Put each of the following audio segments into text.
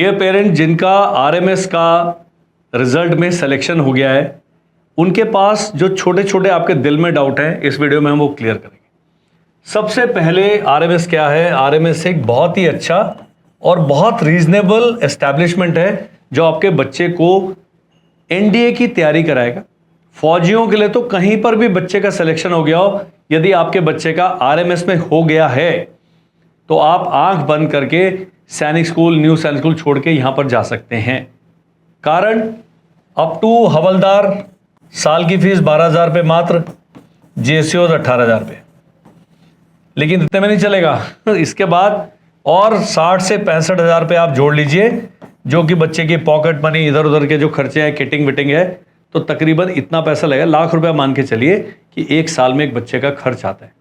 ये पेरेंट जिनका आरएमएस का रिजल्ट में सिलेक्शन हो गया है, उनके पास जो छोटे छोटे आपके दिल में डाउट हैं, इस वीडियो में हम वो क्लियर करेंगे। सबसे पहले आरएमएस क्या है? आरएमएस एक बहुत ही अच्छा और बहुत रीजनेबल एस्टैब्लिशमेंट है जो आपके बच्चे को एनडीए की तैयारी कराएगा। फौजियों के लिए तो कहीं पर भी बच्चे का सिलेक्शन हो गया हो, यदि आपके बच्चे का आरएमएस में हो गया है तो आप आंख बंद करके सैनिक स्कूल, न्यू सैनिक स्कूल छोड़ के यहां पर जा सकते हैं। कारण अप टू हवलदार साल की फीस 12,000 रुपये मात्र, जीएसओ 18,000 रुपये। लेकिन इतने में नहीं चलेगा, इसके बाद और 60 से 65,000 रुपये आप जोड़ लीजिए, जो कि बच्चे की पॉकेट मनी, इधर उधर के जो खर्चे हैं, किटिंग विटिंग है, तो तकरीबन इतना पैसा लगेगा। लाख रुपया मान के चलिए कि एक साल में एक बच्चे का खर्च आता है।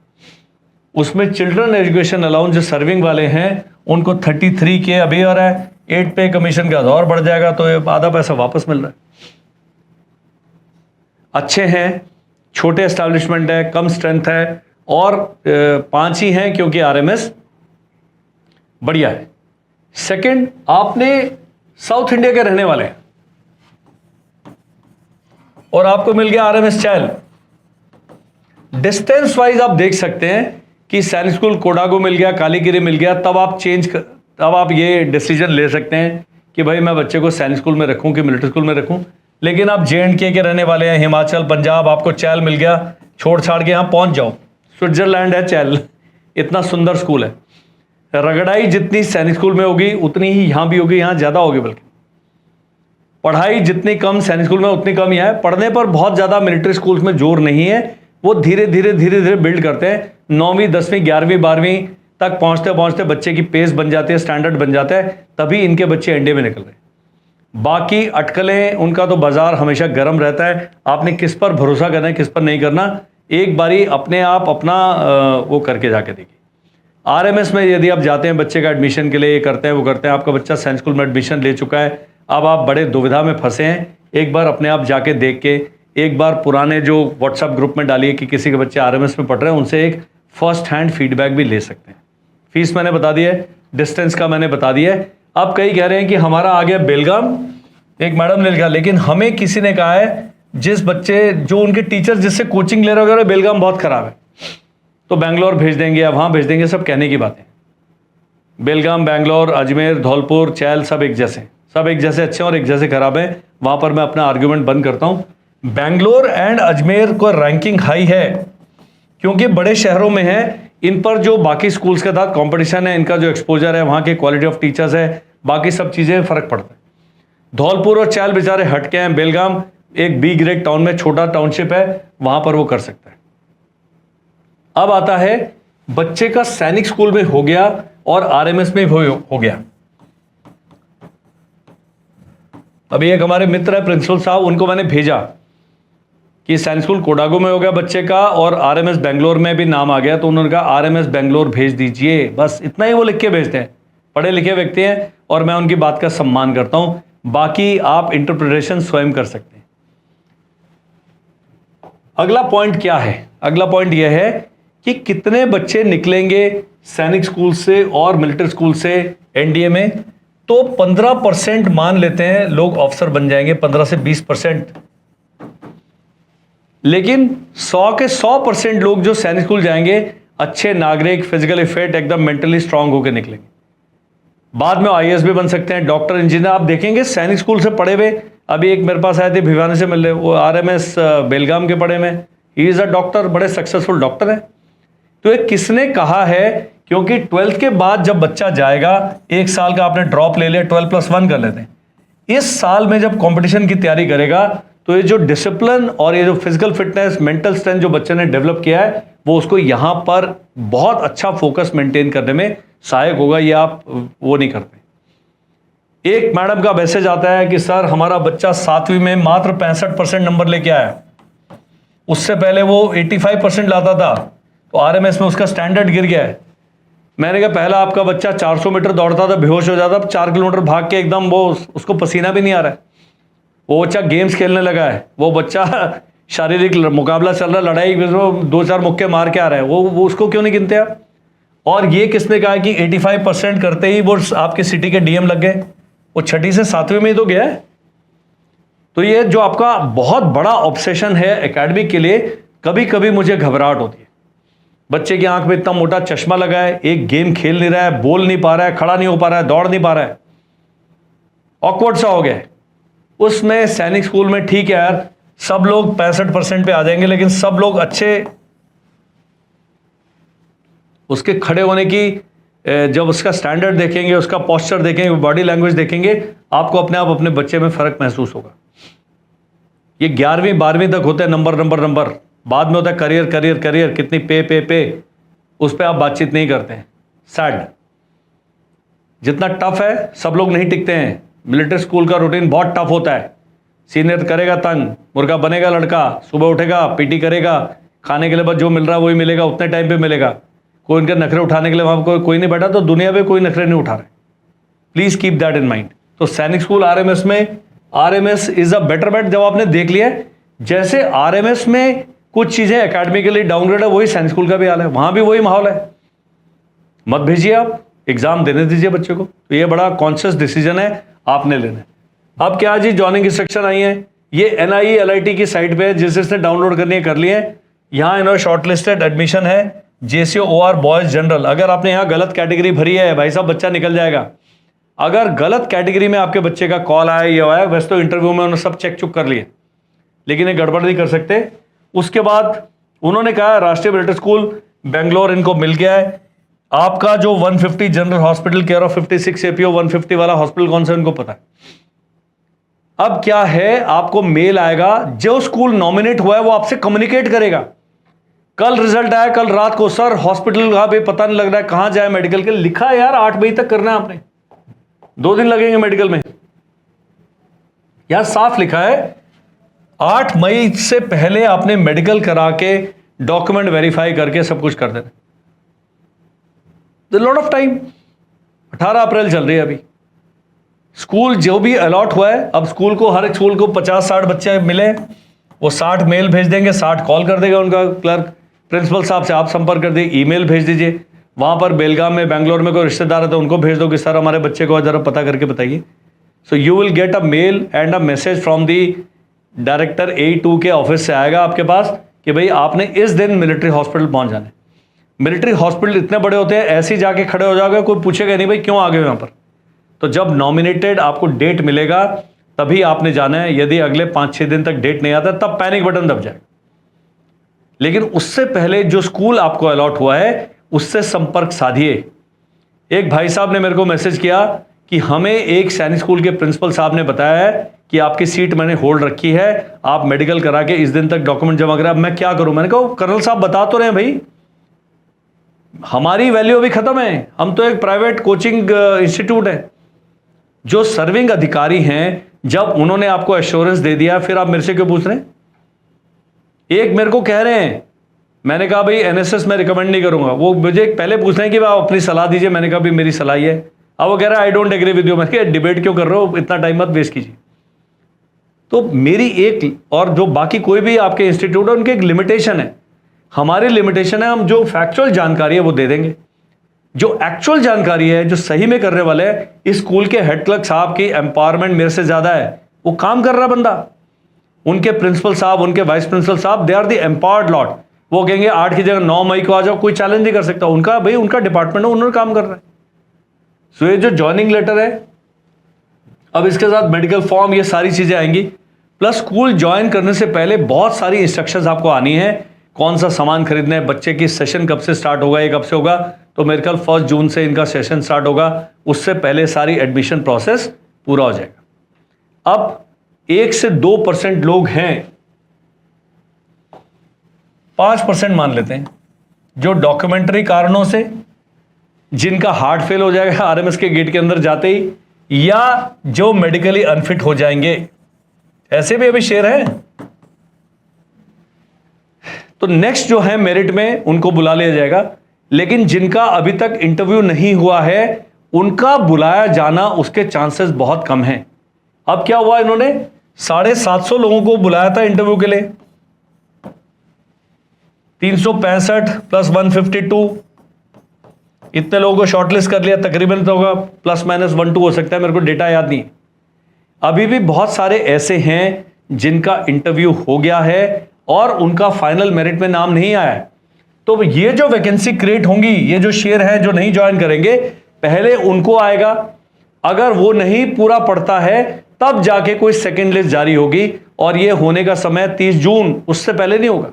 उसमें चिल्ड्रन एजुकेशन अलाउंस जो सर्विंग वाले हैं उनको 33 के अभी आ रहा है, 8 पे कमीशन का और बढ़ जाएगा, तो आधा पैसा वापस मिल रहा है। अच्छे हैं, छोटे एस्टैब्लिशमेंट है, कम स्ट्रेंथ है, और 5 ही हैं क्योंकि आरएमएस बढ़िया है। सेकंड, आपने साउथ इंडिया के रहने वाले हैं और आपको मिल गया आरएमएस चैल। डिस्टेंस वाइज आप देख सकते हैं कि सैनिक स्कूल कोडागो मिल गया, कालीगिरी मिल गया, तब आप ये डिसीजन ले सकते हैं कि भाई मैं बच्चे को सैनिक स्कूल में रखूं कि मिलिट्री स्कूल में रखूं। लेकिन आप जेएंडके के रहने वाले हैं, हिमाचल, पंजाब, आपको चैल मिल गया, छोड़ छाड़ के यहां पहुंच जाओ। स्विट्जरलैंड है चैल, इतना सुंदर स्कूल है। रगड़ाई जितनी सैनिक स्कूल में होगी उतनी ही यहां भी होगी, यहां ज्यादा होगी, बल्कि पढ़ाई जितनी कम सैनिक स्कूल में उतनी कम ही है। पढ़ने पर बहुत ज्यादा मिलिट्री स्कूल्स में जोर नहीं है, वो धीरे धीरे बिल्ड करते हैं। 9वीं 10वीं 11वीं 12वीं तक पहुंचते पहुंचते बच्चे की पेस बन जाती है, स्टैंडर्ड बन जाता है, तभी इनके बच्चे एनडीए में निकल रहे हैं। बाकी अटकलें, उनका तो बाजार हमेशा गर्म रहता है। आपने किस पर भरोसा करना है, किस पर नहीं करना, एक बारी अपने आप अपना वो करके जाके देखिए। आरएमएस में यदि आप जाते हैं बच्चे का एडमिशन के लिए, ये करते हैं वो करते हैं, आपका बच्चा सैनिक स्कूल में एडमिशन ले चुका है, अब आप बड़े दुविधा में फंसे हैं, एक बार अपने आप जाके देख के, एक बार पुराने जो व्हाट्सएप ग्रुप में डालिए कि किसी के बच्चे आरएमएस में पढ़ रहे हैं, उनसे एक फर्स्ट हैंड फीडबैक भी ले सकते हैं। फीस मैंने बता दी है, डिस्टेंस का मैंने बता दिया है। अब कई कह रहे हैं कि हमारा आ गया बेलगाम, एक मैडम ने लिखा, लेकिन हमें किसी ने कहा है जिस बच्चे, जो उनके टीचर जिससे कोचिंग ले रहे हो, बेलगाम बहुत खराब है तो बैंगलोर भेज देंगे या वहां भेज देंगे, सब कहने की बातें। बेलगाम, बैंगलोर, अजमेर, धौलपुर, चैल सब एक जैसे अच्छे और एक जैसे खराब हैं। वहां पर मैं अपना आर्ग्यूमेंट बंद करता हूं। बैंगलोर एंड अजमेर को रैंकिंग हाई है क्योंकि बड़े शहरों में है, इन पर जो बाकी स्कूल्स के साथ कंपटीशन है, इनका जो एक्सपोजर है, वहां के क्वालिटी ऑफ टीचर्स है, बाकी सब चीजें फर्क पड़ता है। धौलपुर और चैल बेचारे हटके हैं, बेलगाम एक बी ग्रेड टाउन में, छोटा टाउनशिप है, वहां पर वो कर सकता है। अब आता है बच्चे का सैनिक स्कूल में हो गया और आरएमएस में हो गया। अभी एक हमारे मित्र है प्रिंसिपल साहब, उनको मैंने भेजा कि सैनिक स्कूल कोडागो में हो गया बच्चे का और आरएमएस बेंगलोर में भी नाम आ गया, तो उन्होंने कहा आरएमएस बेंगलोर भेज दीजिए, बस इतना ही वो लिख के भेजते हैं। पढ़े लिखे व्यक्ति हैं और मैं उनकी बात का सम्मान करता हूं, बाकी आप इंटरप्रिटेशन स्वयं कर सकते हैं। अगला पॉइंट क्या है? अगला पॉइंट यह है कि कितने बच्चे निकलेंगे सैनिक स्कूल से और मिलिट्री स्कूल से एनडीए में। तो 15% मान लेते हैं लोग ऑफिसर बन जाएंगे, 15 से 20%। लेकिन 100 के 100% लोग जो सैनिक स्कूल जाएंगे अच्छे नागरिक, फिजिकली फिट, एकदम मेंटली स्ट्रांग होकर निकलेंगे। बाद में आईएएस भी बन सकते हैं, डॉक्टर, इंजीनियर। आप देखेंगे सैनिक स्कूल से पढ़े हुए, अभी एक मेरे पास आए थे भिवानी से मिल रहे, वो आरएमएस बेलगाम के पढ़े में, ही इज अ डॉक्टर, बड़े सक्सेसफुल डॉक्टर है। तो ये किसने कहा है? क्योंकि 12th के बाद जब बच्चा जाएगा, 1 साल का आपने ड्रॉप ले लिया, 12+1 कर लेते हैं, इस साल में जब कंपटीशन की तैयारी करेगा तो ये जो डिसिप्लिन और ये जो फिजिकल फिटनेस, मेंटल स्ट्रेंथ जो बच्चे ने डेवलप किया है, वो उसको यहां पर बहुत अच्छा फोकस मेंटेन करने में सहायक होगा। ये आप वो नहीं करते। एक मैडम का मैसेज आता है कि सर हमारा बच्चा 7वीं में मात्र 65% नंबर लेके आया, उससे पहले वो 85% लाता था, तो आरएमएस में उसका स्टैंडर्ड गिर गया है। मैंने कहा पहला आपका बच्चा 400 मीटर दौड़ता था, बेहोश हो जाता, अब 4 किलोमीटर भाग के एकदम वो उसको पसीना भी नहीं आ रहा है। वो बच्चा गेम्स खेलने लगा है, वो बच्चा शारीरिक मुकाबला चल रहा है, लड़ाई 2-4 मुक्के मार के आ रहा है, वो उसको क्यों नहीं गिनते आप? और ये किसने कहा कि 85% करते ही वो आपके सिटी के डीएम लग गए? वो 6ठी से 7वीं में ही तो गया है। तो ये जो आपका बहुत बड़ा ऑब्सेशन है एकेडमिक के लिए, कभी कभी मुझे घबराहट होती है। बच्चे की आंख में इतना मोटा चश्मा लगा है, एक गेम खेल नहीं रहा है, बोल नहीं पा रहा है, खड़ा नहीं हो पा रहा है, दौड़ नहीं पा रहा है, ऑकवर्ड सा हो गया है। उसमें सैनिक स्कूल में ठीक है यार, सब लोग 65% पे आ जाएंगे, लेकिन सब लोग अच्छे उसके खड़े होने की जब उसका स्टैंडर्ड देखेंगे, उसका पोस्चर देखेंगे, बॉडी लैंग्वेज देखेंगे, आपको अपने आप अपने बच्चे में फर्क महसूस होगा। ये 11वीं 12वीं तक होता है नंबर नंबर नंबर, बाद में होता है करियर करियर करियर, कितनी पे, उस पर आप बातचीत नहीं करते हैं। सैड। जितना टफ है सब लोग नहीं टिकते हैं। मिलिट्री स्कूल का रूटीन बहुत टफ होता है। सीनियर करेगा तंग, मुर्गा बनेगा लड़का, सुबह उठेगा, पीटी करेगा, खाने के लिए बस जो मिल रहा है वही मिलेगा, उतने टाइम पे मिलेगा। कोई उनके नखरे उठाने के लिए वहां कोई नहीं बैठा, तो दुनिया में कोई नखरे नहीं उठा रहे। Please keep that in mind. तो सैनिक स्कूल आरएमएस में, आरएमएस इज अ बेटर बेट। जब आपने देख लिया जैसे आरएमएस में कुछ चीजें एकेडमिकली डाउनग्रेड है, वही सैनिक स्कूल का भी हाल है, वहां भी वही माहौल है। मत भेजिए, आप एग्जाम देने दीजिए बच्चे को। तो ये बड़ा कॉन्शियस डिसीजन है आपने लेना है। अब क्या जी जॉइनिंग इंस्ट्रक्शन आई है, ये NIE LIT की साइट पे जिसने डाउनलोड करनी है कर लिए। यहां इन्होंने शॉर्टलिस्टेड एडमिशन है JCO OR बॉयज जनरल। अगर आपने यहां गलत कैटेगरी भरी है भाई साहब, बच्चा निकल जाएगा। अगर गलत कैटेगरी में आपके बच्चे का कॉल आया, ये आया, वैसे तो इंटरव्यू में उन्होंने सब चेक चुक कर लिए, लेकिन ये गड़बड़ नहीं कर सकते। उसके बाद उन्होंने कहा राष्ट्रीय मिलिट्री स्कूल बेंगलोर इनको मिल गया है। आपका जो 150 general hospital care of 56 APO 150 वाला हॉस्पिटल कौन सा उनको पता है। अब क्या है, आपको मेल आएगा, जो स्कूल नॉमिनेट हुआ है वो आपसे कम्युनिकेट करेगा। कल रिजल्ट आया कल रात को, सर हॉस्पिटल का भी पता नहीं लग रहा है, कहां जाए मेडिकल के। लिखा है यार 8 बजे तक करना है आपने, 2 दिन लगेंगे मेडिकल में। यहां साफ लिखा है 8 मई से पहले आपने मेडिकल करा के डॉक्यूमेंट वेरीफाई करके सब कुछ कर देना। Lot of time. 18 अप्रैल चल रही है अभी। स्कूल जो भी अलॉट हुआ है, अब स्कूल को, हर एक स्कूल को 50-60 बच्चे मिले, वो 60 मेल भेज देंगे, 60 कॉल कर देगा उनका क्लर्क। प्रिंसिपल साहब से आप संपर्क कर दीजिए, ईमेल भेज दीजिए। वहां पर बेलगाम में, बैंगलोर में कोई रिश्तेदार है तो उनको भेज दो कि सर हमारे बच्चे को जरा पता करके बताइए। So you will get a male and a message from the director A2 के ऑफिस से आएगा आपके पास कि भाई आपने इस दिन मिलिट्री हॉस्पिटल पहुंच जाना है। मिलिट्री हॉस्पिटल इतने बड़े होते हैं, ऐसे ही जाके खड़े हो जाओगे, कोई पूछेगा नहीं भाई क्यों आ गए यहाँ पर। तो जब नॉमिनेटेड आपको डेट मिलेगा तभी आपने जाना है। यदि अगले 5-6 दिन तक डेट नहीं आता तब पैनिक बटन दब जाएगा। लेकिन उससे पहले जो स्कूल आपको अलॉट हुआ है उससे संपर्क साधिए। एक भाई साहब ने मेरे को मैसेज किया कि हमें एक सैनिक स्कूल के प्रिंसिपल साहब ने बताया है कि आपकी सीट मैंने होल्ड रखी है, आप मेडिकल करा के इस दिन तक डॉक्यूमेंट जमा करें। अब मैं क्या करूं। मैंने कहा कर्नल साहब बता तो रहे भाई, हमारी वैल्यू अभी खत्म है, हम तो एक प्राइवेट कोचिंग इंस्टीट्यूट है। जो सर्विंग अधिकारी हैं, जब उन्होंने आपको एश्योरेंस दे दिया फिर आप मेरे से क्यों पूछ रहे हैं। एक मेरे को कह रहे हैं, मैंने कहा भाई NSS में रिकमेंड नहीं करूंगा। वो मुझे पहले पूछ रहे हैं कि आप अपनी सलाह दीजिए। मैंने कहा भी मेरी सलाह है। अब वो कह रहा है I don't agree with you. मैंने कहा डिबेट क्यों कर रहे हो, इतना टाइम मत वेस्ट कीजिए। तो मेरी एक और जो बाकी कोई भी आपके इंस्टीट्यूट है उनकी एक लिमिटेशन है। हमारी लिमिटेशन है, हम जो फैक्चुअल जानकारी है वो दे देंगे। जो एक्चुअल जानकारी है, जो सही में करने वाले हैं, इस स्कूल के हेड क्लर्क साहब की एम्पावरमेंट मेरे से ज्यादा है। वो काम कर रहा बंदा, उनके प्रिंसिपल साहब, उनके वाइस प्रिंसिपल साहब, they are the empowered lot. वो कहेंगे 8 की जगह 9 मई को आ जाओ, कोई चैलेंज नहीं कर सकता। उनका भाई उनका डिपार्टमेंट है, उन्होंने काम कर रहा है। सो ये जो ज्वाइनिंग लेटर है, अब इसके साथ मेडिकल फॉर्म, ये सारी चीजें आएंगी। प्लस स्कूल ज्वाइन करने से पहले बहुत सारी इंस्ट्रक्शंस आपको आनी है। कौन सा सामान खरीदना है, बच्चे की सेशन कब से स्टार्ट होगा, ये कब से होगा। तो मेरे ख्याल 1 जून से इनका सेशन स्टार्ट होगा, उससे पहले सारी एडमिशन प्रोसेस पूरा हो जाएगा। अब 1 से 2% लोग हैं, 5% मान लेते हैं, जो डॉक्यूमेंट्री कारणों से, जिनका हार्ट फेल हो जाएगा आरएमएस के गेट के अंदर जाते ही, या जो मेडिकली अनफिट हो जाएंगे। ऐसे भी अभी शेर है। तो नेक्स्ट जो है मेरिट में उनको बुला लिया जाएगा। लेकिन जिनका अभी तक इंटरव्यू नहीं हुआ है उनका बुलाया जाना, उसके चांसेस बहुत कम हैं। अब क्या हुआ, इन्होंने 750 लोगों को बुलाया था इंटरव्यू के लिए, 365 प्लस 152 इतने लोगों को शॉर्टलिस्ट कर लिया, तकरीबन तो होगा प्लस माइनस 1-2 हो सकता है, मेरे को डेटा याद नहीं है। अभी भी बहुत सारे ऐसे हैं जिनका इंटरव्यू हो गया है और उनका फाइनल मेरिट में नाम नहीं आया है। तो ये जो वैकेंसी क्रिएट होंगी, ये जो शेयर है जो नहीं ज्वाइन करेंगे, पहले उनको आएगा। अगर वो नहीं पूरा पड़ता है तब जाके कोई सेकेंड लिस्ट जारी होगी, और ये होने का समय 30 जून, उससे पहले नहीं होगा।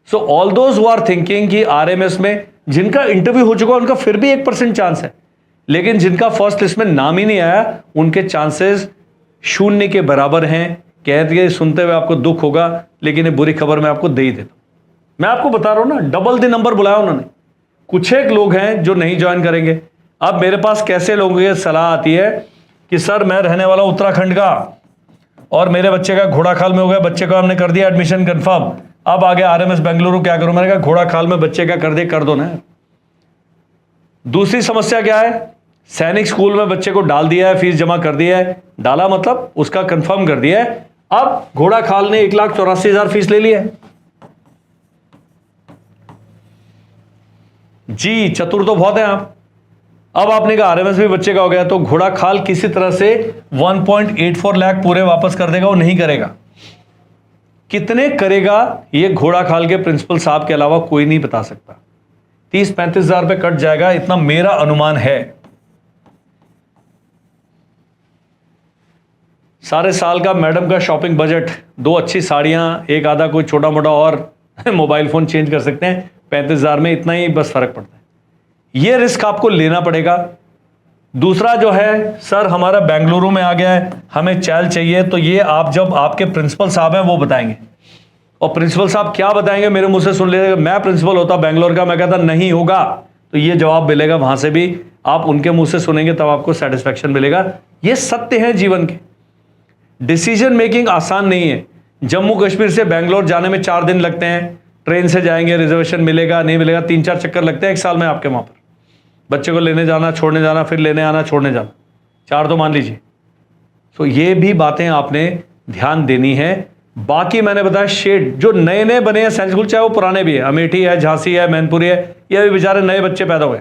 So all those who are thinking कि आरएमएस में जिनका इंटरव्यू हो चुका उनका फिर भी 1% चांस है, लेकिन जिनका फर्स्ट लिस्ट में नाम ही नहीं आया उनके चांसेस शून्य के बराबर हैं। कहते हैं सुनते हुए आपको दुख होगा, लेकिन ये बुरी खबर मैं आपको दे ही देता हूं। मैं आपको बता रहा हूं ना, डबल द नंबर बुलाया उन्होंने। कुछ एक लोग हैं जो नहीं ज्वाइन करेंगे। अब मेरे पास कैसे लोगों की सलाह आती है कि सर मैं रहने वाला हूं उत्तराखंड का और मेरे बच्चे का घोड़ाखाल में हो गया, बच्चे को हमने कर दिया एडमिशन कंफर्म, अब आगे आरएमएस बेंगलुरु क्या करूं। मैंने कहा घोड़ाखाल में बच्चे का कर दे, कर दो ना। दूसरी समस्या क्या है, सैनिक स्कूल में बच्चे को डाल दिया है, फीस जमा कर दिया है, डाला मतलब उसका कंफर्म कर दिया है, अब घोड़ाखाल ने 1,84,000 फीस ले लिया है। जी चतुर तो बहुत है आप। अब आपने कहा आरएमएस भी बच्चे का हो गया, तो घोड़ाखाल किसी तरह से 1.84 लाख पूरे वापस कर देगा, वो नहीं करेगा। कितने करेगा ये घोड़ाखाल के प्रिंसिपल साहब के अलावा कोई नहीं बता सकता। 30-35 हजार रुपए कट जाएगा, इतना मेरा अनुमान है। सारे साल का मैडम का शॉपिंग बजट, 2 अच्छी साड़ियां, एक आधा कोई छोटा मोटा और मोबाइल फोन चेंज कर सकते हैं, 35 हजार में इतना ही बस फर्क पड़ता है। ये रिस्क आपको लेना पड़ेगा। दूसरा जो है, सर हमारा बेंगलुरु में आ गया है, हमें चैल चाहिए, तो ये आप जब आपके प्रिंसिपल साहब हैं वो बताएंगे। और प्रिंसिपल साहब क्या बताएंगे मेरे मुंह से सुन लीजिएगा। मैं प्रिंसिपल होता बेंगलोर का, मैं कहता नहीं होगा, तो ये जवाब मिलेगा वहां से भी। आप उनके मुंह से सुनेंगे तब आपको सेटिस्फेक्शन मिलेगा। ये सत्य है जीवन के। डिसीजन मेकिंग आसान नहीं है। जम्मू कश्मीर से बेंगलोर जाने में 4 दिन लगते हैं, ट्रेन से जाएंगे, रिजर्वेशन मिलेगा नहीं मिलेगा, 3-4 चक्कर लगते हैं एक साल में आपके वहां पर। बच्चे को लेने जाना, छोड़ने जाना, फिर लेने आना, छोड़ने जाना, 4 तो मान लीजिए। तो ये भी बातें आपने ध्यान देनी है। बाकी मैंने बताया शेड जो नए नए बने हैं सैनिक स्कूल, चाहे वो पुराने भी है, अमेठी है, झांसी है, मैनपुरी है, ये भी बेचारे नए बच्चे पैदा हुए,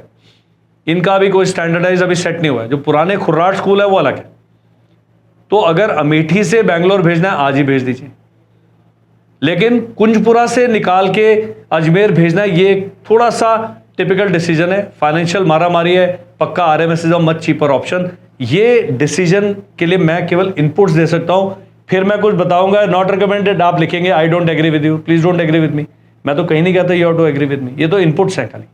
इनका भी कोई स्टैंडर्डाइज अभी सेट नहीं हुआ है। जो पुराने खुर्राट स्कूल है वो अलग है। तो अगर अमेठी से बेंगलोर भेजना है आज ही भेज दीजिए, लेकिन कुंजपुरा से निकाल के अजमेर भेजना ये थोड़ा सा टिपिकल डिसीजन है। फाइनेंशियल मारामारी है, पक्का RMS is a much cheaper option. ये डिसीजन के लिए मैं केवल इनपुट्स दे सकता हूं, फिर मैं कुछ बताऊंगा नॉट रिकमेंडेड, आप लिखेंगे I don't agree with you, please don't agree with me. मैं तो कहीं नहीं कहता you have to agree with me, ये तो इनपुट्स हैं खाली।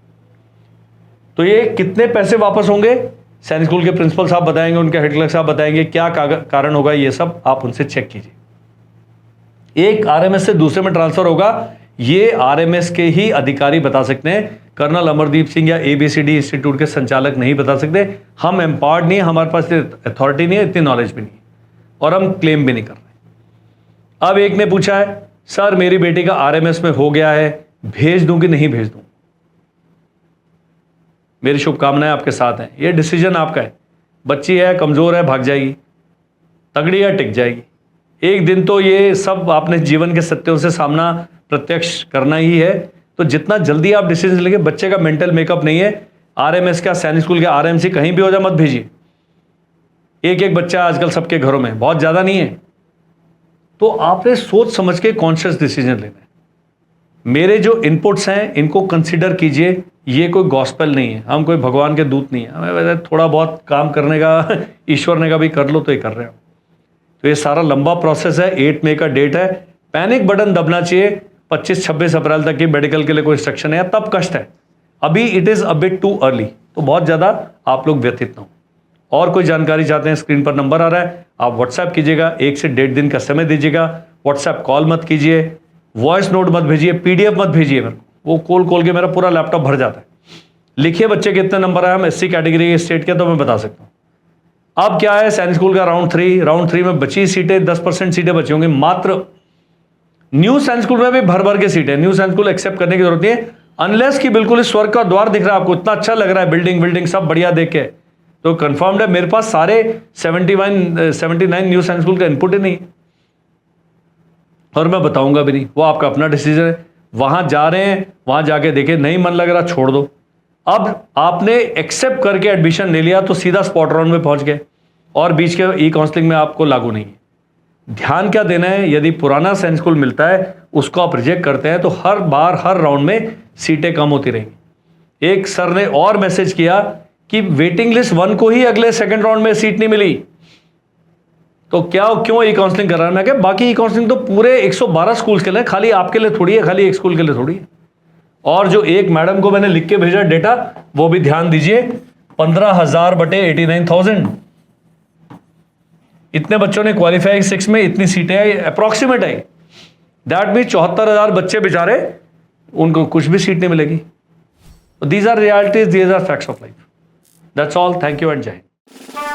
तो ये कितने पैसे वापस होंगे सैनिक स्कूल के प्रिंसिपल साहब बताएंगे, उनके हेड क्लर्क साहब बताएंगे, क्या कारण होगा, ये सब आप उनसे चेक कीजिए। एक आरएमएस से दूसरे में ट्रांसफर होगा, ये आरएमएस के ही अधिकारी बता सकते हैं। कर्नल अमरदीप सिंह या एबीसीडी इंस्टीट्यूट के संचालक नहीं बता सकते। हम एम्पावर्ड नहीं है, हमारे पास अथॉरिटी नहीं है, इतनी नॉलेज भी नहीं है, और हम क्लेम भी नहीं कर रहे। अब एक ने पूछा है सर मेरी बेटी का आरएमएस में हो गया है, भेज दूं कि नहीं भेज दूं। मेरी शुभकामनाएं आपके साथ हैं, ये डिसीजन आपका है। बच्ची है, कमजोर है, भाग जाएगी, तगड़ी है, टिक जाएगी। एक दिन तो ये सब आपने जीवन के सत्यों से सामना प्रत्यक्ष करना ही है। तो जितना जल्दी आप डिसीजन लेंगे, बच्चे का मेंटल मेकअप नहीं है, आरएमएस का, सैनिक स्कूल के आरएमसी कहीं भी हो जाए मत भेजिए। एक एक बच्चा आजकल सबके घरों में, बहुत ज्यादा नहीं है। तो आपने सोच समझ के कॉन्शियस डिसीजन लेना है। मेरे जो इनपुट्स हैं इनको कंसीडर कीजिए, ये कोई गॉस्पेल नहीं है, हम कोई भगवान के दूत नहीं है। हमें वैसे थोड़ा बहुत काम करने का ईश्वर ने कभी कर लो तो ये कर रहे हो। तो ये सारा लंबा प्रोसेस है। 8 मई का डेट है, पैनिक बटन दबना चाहिए। 25-26 अप्रैल तक की मेडिकल के लिए कोई इंस्ट्रक्शन है, तब कष्ट है। अभी it is a bit too early, तो बहुत ज्यादा आप लोग व्यथित ना हो। और कोई जानकारी चाहते हैं, स्क्रीन पर नंबर आ रहा है, आप व्हाट्सएप कीजिएगा। 1 से 1.5 दिन का समय दीजिएगा। व्हाट्सएप कॉल मत कीजिए, वॉइस नोट मत भेजिए, पीडीएफ मत भेजिए मेरे को, वो खोल के मेरा पूरा लैपटॉप भर जाता है। लिखिए बच्चे कितने नंबर आए, हम एससी कैटेगरी के स्टेट के, तो मैं बता सकता हूँ। अब क्या है, सैनिक स्कूल का राउंड 3 में बची सीटें 10% सीटें बची होंगी मात्र। न्यू सैनिक स्कूल में भी भर भर के सीटें, न्यू सैनिक स्कूल एक्सेप्ट करने की जरूरत नहीं है, अनलेस कि बिल्कुल इस स्वर्ग का द्वार दिख रहा है आपको, इतना अच्छा लग रहा है, बिल्डिंग सब बढ़िया देख के, तो कंफर्म्ड है। मेरे पास सारे 79 न्यू सैनिक स्कूल का इनपुट ही नहीं, और मैं बताऊंगा भी नहीं, वो आपका अपना डिसीजन है। वहां जा रहे हैं, वहां जाके देखे नहीं मन लग रहा, छोड़ दो। अब आपने एक्सेप्ट करके एडमिशन ले लिया तो सीधा स्पॉट राउंड में पहुंच गए और बीच के ई काउंसलिंग में आपको लागू नहीं है। ध्यान क्या देना है, यदि पुराना सैनिक स्कूल मिलता है उसको आप रिजेक्ट करते हैं तो हर बार हर राउंड में सीटें कम होती रहेंगी। एक सर ने और मैसेज किया कि वेटिंग लिस्ट 1 को ही अगले सेकंड राउंड में सीट नहीं मिली तो क्यों ई काउंसलिंग कर रहा है। मैं क्या, बाकी ई काउंसलिंग तो पूरे 112 स्कूल के लिए, खाली आपके लिए थोड़ी है, खाली एक स्कूल के लिए थोड़ी है। और जो एक मैडम को मैंने लिख के भेजा डेटा, वो भी ध्यान दीजिए, 15,000 बटे 89,000, इतने बच्चों ने क्वालिफाई 6 में, इतनी सीटें आई, अप्रोक्सीमेट आई। दैट मीन 74,000 बच्चे बेचारे, उनको कुछ भी सीट नहीं मिलेगी। These are realities, these are facts of life. That's all, thank you and जय हिंद।